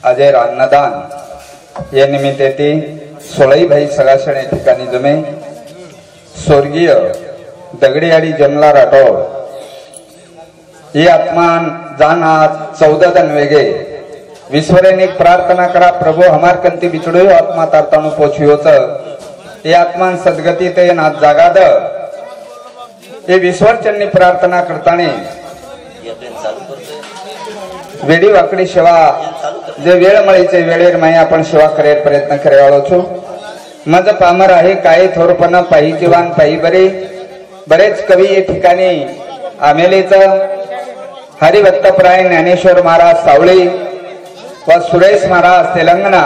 अजय अन्नदान या निमित्ते सोळई भाई सगासण या ठिकाणी जमे स्वर्गीय दगडीआडी जमला राठोड ये आत्मान जान आज 14 दिन वेगे विश्वरेनिक प्रार्थना करा प्रभु हमार कंती बिचड़ो आत्मा तारतानु पोछियोच ये आत्मान सदगती ते नाथ जागाद ये विश्वरचंनी प्रार्थना करताने वेडी वाकडी सेवा जे वेळ मळीचे वेळेर माई आपण सेवा करेर प्रयत्न करेवाळो छो मज पामर आहे काय थोरपणा पायी जीवान पायी बरे बरेच कवी या ठिकाणी आमेलेच हरिभक्तप्राय ज्ञानेश्वर महाराज सावळी व सुरेश महाराज तेलंगणा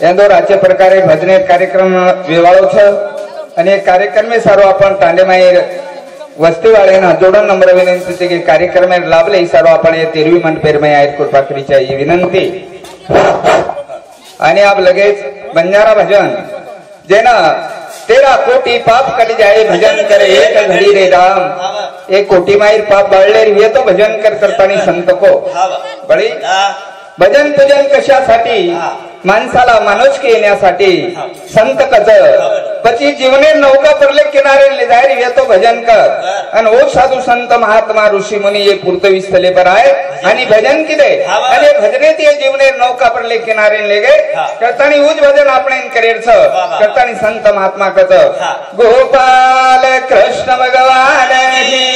यांदोर अशा प्रकारे भजने कार्यक्रम विवाळो छ आणि कार्यक्रम सर्व आपण तांडेमाई वस्तीवाळे ना जोडून नंबर विनंती की कार्यक्रम लाभले सर्व आपण ये 13वी मंडपेर में आयर कृपा करीची ही विनंती आणि अब लगेच बंजारा भजन जेना 13 कोटी पाप कट जाए भजन करे एक घड़ी रे राम 1 कोटी मायर पाप बाळले ये तो भजन करतानी संत को बळी भजन पूजन कशासाठी माणसाला माणुसकी येण्यासाठी संत कच पची जीवने नौका परले किनारे ले जाय येतो भजन कर आणि ओ साधू संत महात्मा ऋषी मुनी ये पूर्तवी स्थले पर आए आणि भजन किदे आणि भजने ते जीवने नौका परले किनारे ले गए करतानी उज भजन आपण करेर छ करतानी संत महात्मा कच गोपाल कृष्ण भगवान की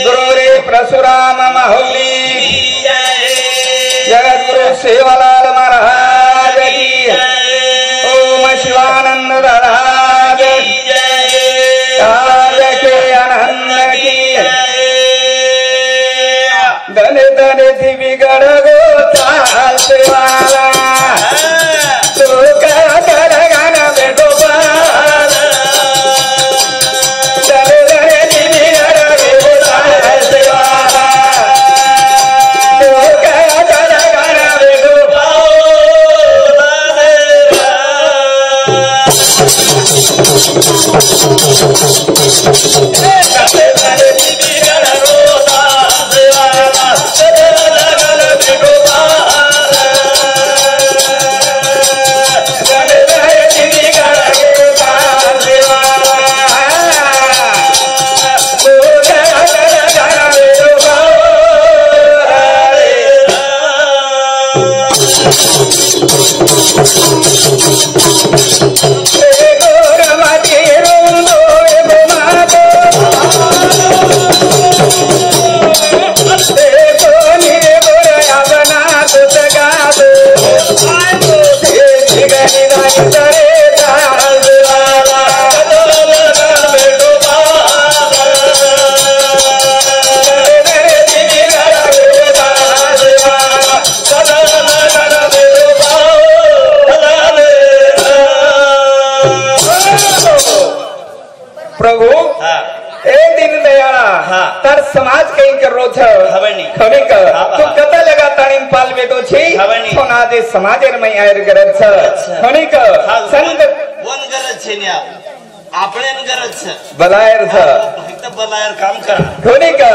गुरु रे परशुराम माहुली जगद्गुरु सेवालाल महाराज की ओम शिवानंद महाराज के आनंद की धन धन दिवी गढ़ गोपाल सेवाला तो का कर गाना बेटो प्रभु ए दिन दयाळा तर समाज कई करो छ खबे क तो कता लगा ताणीन पाल बेटो छी सोना जे समाजेर मै आयर गरज छ खणी क संत वन गरज छे ने आपणेन गरज छ बलायर छ फक्त बलायर काम कर खणी क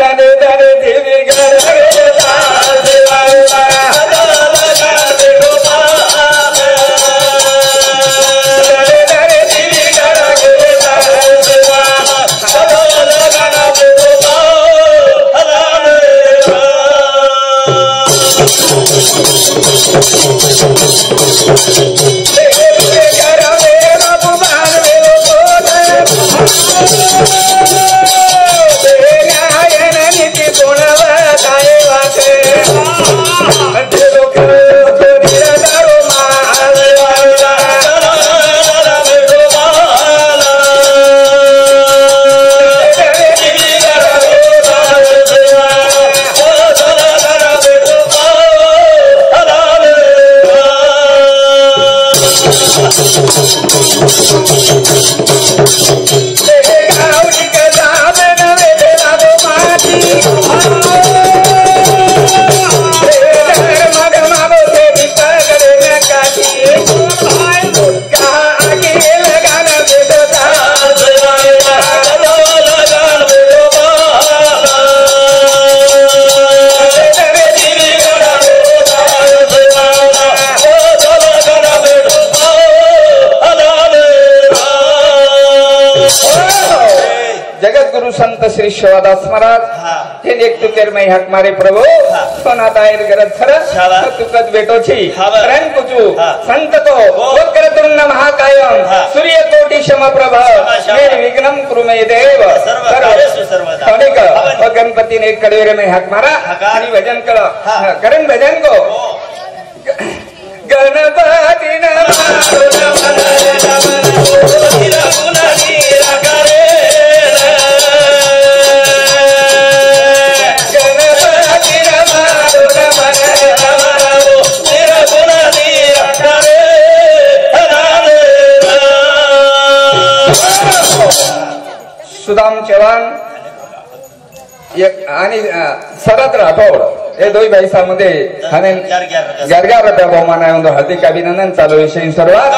दाने दाने देवी गरज नीति गुणवा जगत गुरु संत श्री शिवादास महाराज हे एक तुकेर में हक मारे प्रभु सोना दायर गरज खर तुकत बेटो छी रंग कुचू संत को वक्रतुंड महाकायम सूर्य कोटि समप्रभ निर्विघ्नं कुरु मे देव सर्व गणपति ने कड़ेरे में हक मारा हरि भजन करो करण भजन को गणपति सुदाम चव्हाण आणि शरद राठोड हे दोन भाईसामध्ये हाने 11 रुपया बहुमान आहे ಒಂದು हार्दिक अभिनंदन चालू विषयी सर्वात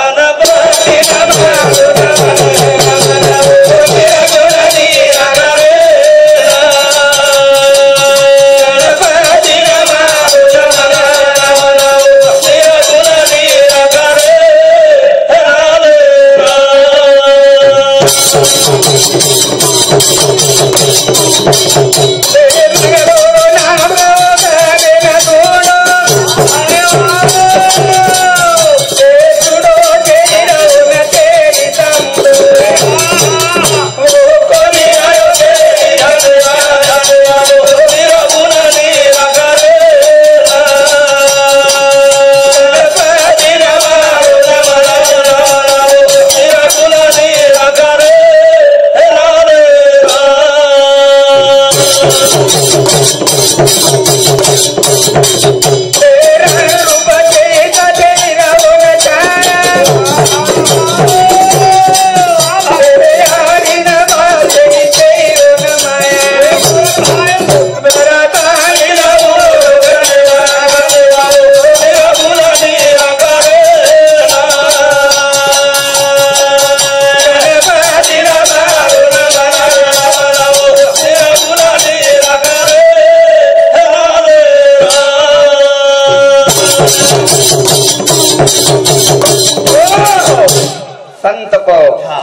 संत को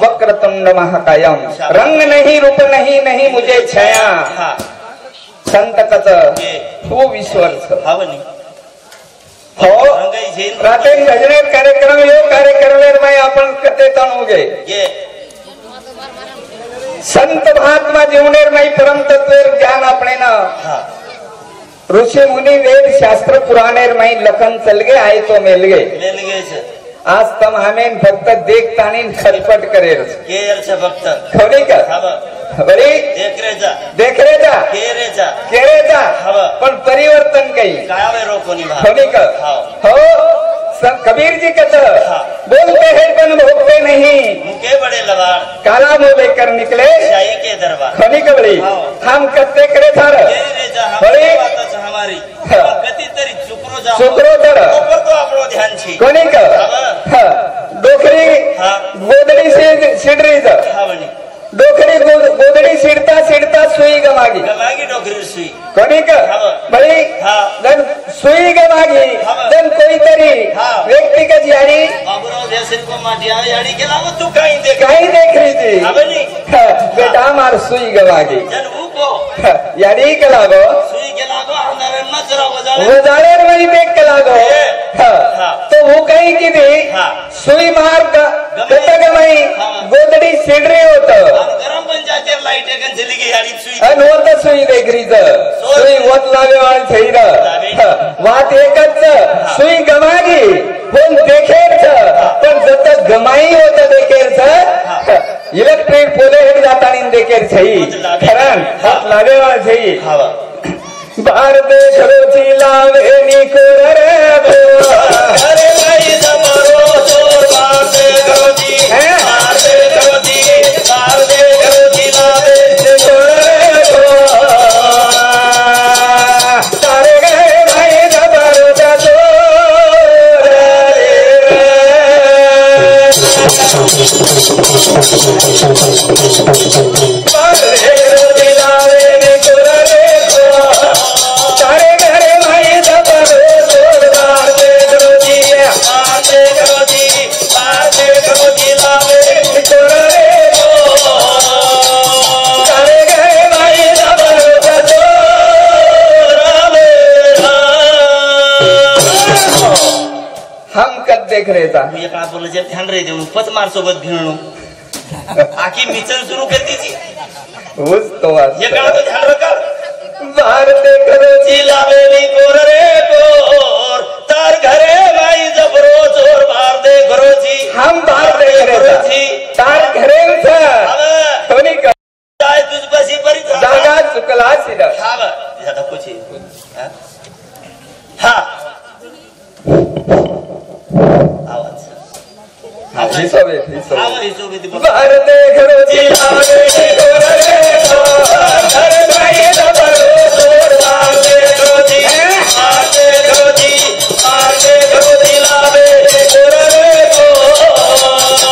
वक्रतुंड महाकायम रंग नहीं रूप नहीं नहीं मुझे छाया संत कच हो विश्वर्ष हो रात्री भजनेर कार्यक्रम यो कार्यक्रम में आपण कते तणोगे संत महात्मा जीवनेर में परम तत्वेर ज्ञान अपने ना ऋषि मुनि वेद शास्त्र पुराणेर में लखन चल गए आए तो मिल गए आज तम हमें फक्त देखता नहीं खटपट करे फक्त खरी का बरी देख रे जा पण परिवर्तन काही खरी का हो सब कबीर जी कहते बोलते हैं पण भोगते नहीं मुके बड़े लवार काला मुंह लेकर निकले शाही के दरबार खरी का बड़ी हम कत्ते करे थार बड़ी हमारी गति तरी चुकरो तर ऊपर तो आपरो ध्यान छी कोनी का डोकरी गोदड़ी से सिडरी जा डोकरी गोदड़ी सिडता सुई गमागी डोकरी सुई कोनी का बड़ी जन सुई गमागी जन कोई तरी व्यक्ति का यारी को माटिया यारी के लावो तू कहीं देख रही थी बेटा मार सुई गमागी जन वो यारी के लावो सुई के लावो अंदर नजर वजाले वही देख के लागो तो वो कहीं की थी सुई मार गमई गोदड़ी सिडरे होत गरम बन जाते लाइट एकन जली गई यारी सुई अन होत सुई देख रही सुई वत लावे वाल थई वात एकच सुई गमागी पण देखेर पण जत गमाई होत देखेर इलेक्ट्रिक पोले हेड जातानी देखेर छई खरन हात लावे वाल छई बार देख रोची लावे निकोर रे अरे भाई जमरो जोर बार देख रोची बार देख रोची लावे निकोर रे तारे गए भाई जमरो जोर बार देख रोची लावे निकोर रे तारे घरे भाई जबर जोरदार दे रोजी लावे तोरे देख रहे था मी एका बोल जे ध्यान रे देऊन पत मार सोबत भिणू आखी मिचन सुरू कर दीची होच तो ये काळ तो ध्यान रखा बार देख रोजी लावेली कोर रे कोर तार घरे माई जबरो चोर बार दे घरोजी हम बार देख रहे थे तार घरे होनी का काय तुझ बसी परी जागा चुकला सिदा हा बा ज्यादा कुछ हा आवाज ही सब है आवाज ही सब है बार देख रोजी लावेली कोर रे कोर घर माई जबरो चोर बार दे घरोजी बार दे घरोजी बार दे घरोजी लावेली कोर रे कोर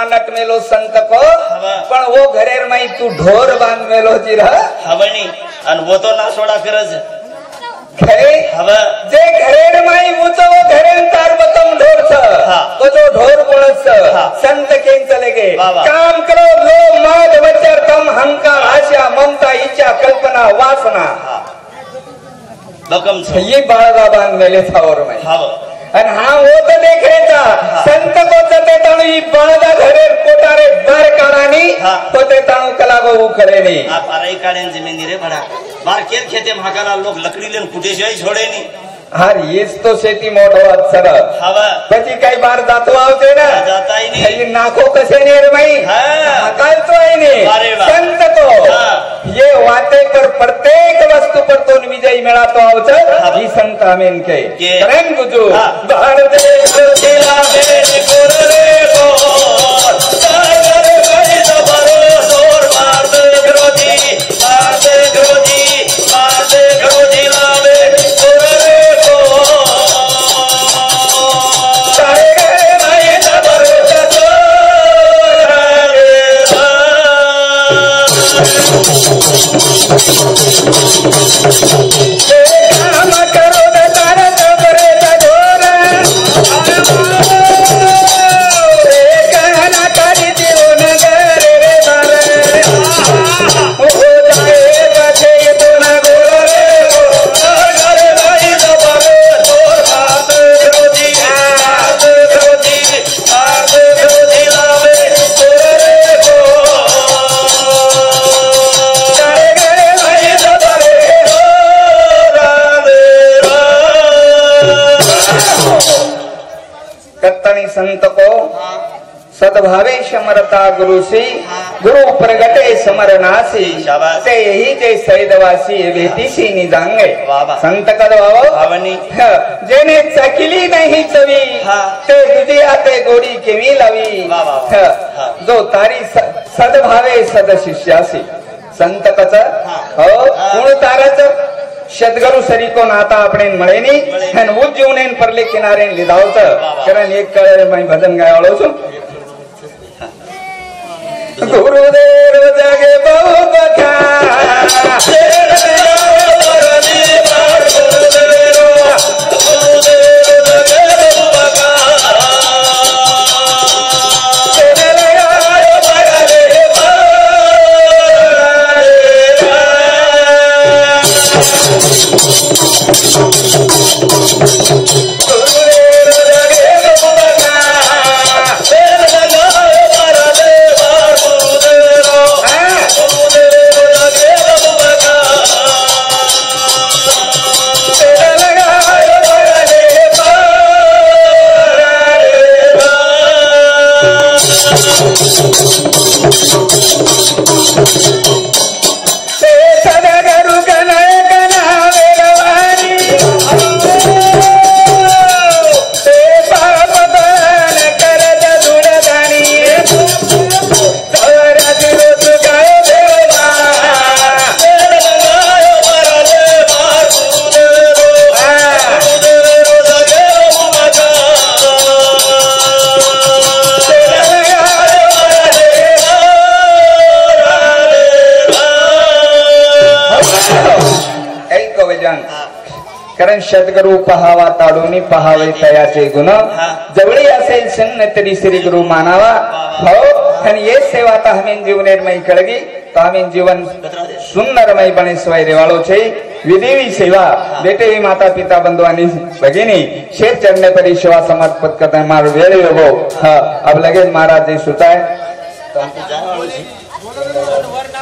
नट मेलो संत को पण वो घरेर माई तू ढोर बांध मेलो जीरा हवणी अन वो तो ना सोडा करज खरे हवा जे घरेर माई उचो वो घरेन तार बतम ढोर छ तो जो ढोर कोणच संत केन चले गे काम करो लोभ मद वचर तम हंकार आशा ममता इच्छा कल्पना वासना बकम छ ये बाळगा बांध मेले था और मैं हवा अन हाँ वो तो देख रहे था संत को चते ताणु ही बाळगा घरे कोटारे बार काढानी तो ते ताणु कला को वो करे नहीं आप आराई काढेन जमीन रे बडा बार केर खेते महाकाला लोग लकड़ी लेन कुठे जाई छोडे नी हार येच तो शेती मोठो अक्षर हवा પછી કઈ બાર જાતો આવશે ને जाता ही नहीं ये नाको कसे नेर मई अकाल तो है नहीं संत तो ये वाते पर प्रत्येक वस्तु पर तो विजय मेळा तो आवছে ही संत आमेन के करेन गुजू भारत जिला में कोर रे कोर सागर गई जबरो जोर मार दे ग्रोजी मार दे ग्रोजी लावे कोर रे संत को सद्भावे समरता गुरु से गुरु प्रगटे समरनासी ते यही जे सैदवासी भेटी सी निजांगे संत कदवाओ भावनी जेने चकिली नहीं चवी ते तुझे आते गोडी केवी लवी जो तारी सद्भावे सद शिष्यासी संत कच हो कोण तारच सद्गुरु सरी को नाता अपने मळे नी अन उज्जवनेन परले किनारे लिधावत कारण एक कळे मैं भजन गायवाळो छु गुरुदेव जगे बहु बखा कारण सद्गुरु पहावा ताडूनी पहावे तयाचे गुण जवळी असेल संग तरी श्री गुरु मानावा हो आणि ये सेवा तो हमें जीवनेरमय कळगी तो हमें जीवन सुंदरमय बने स्वय रेवाड़ो छे विधि सेवा बेटे भी माता पिता बंधु आणि भगिनी शेर चढ़ने पर सेवा समर्पित करते हैं मारो वेळ योगो हाँ अब लगे महाराज जी सुताय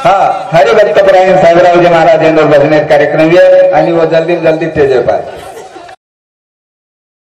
हाँ हरिभक्त परायण साहेबराव जी महाराज भजनेर कार्यक्रम है आणि वो जल्दी जल्दी तेज पाए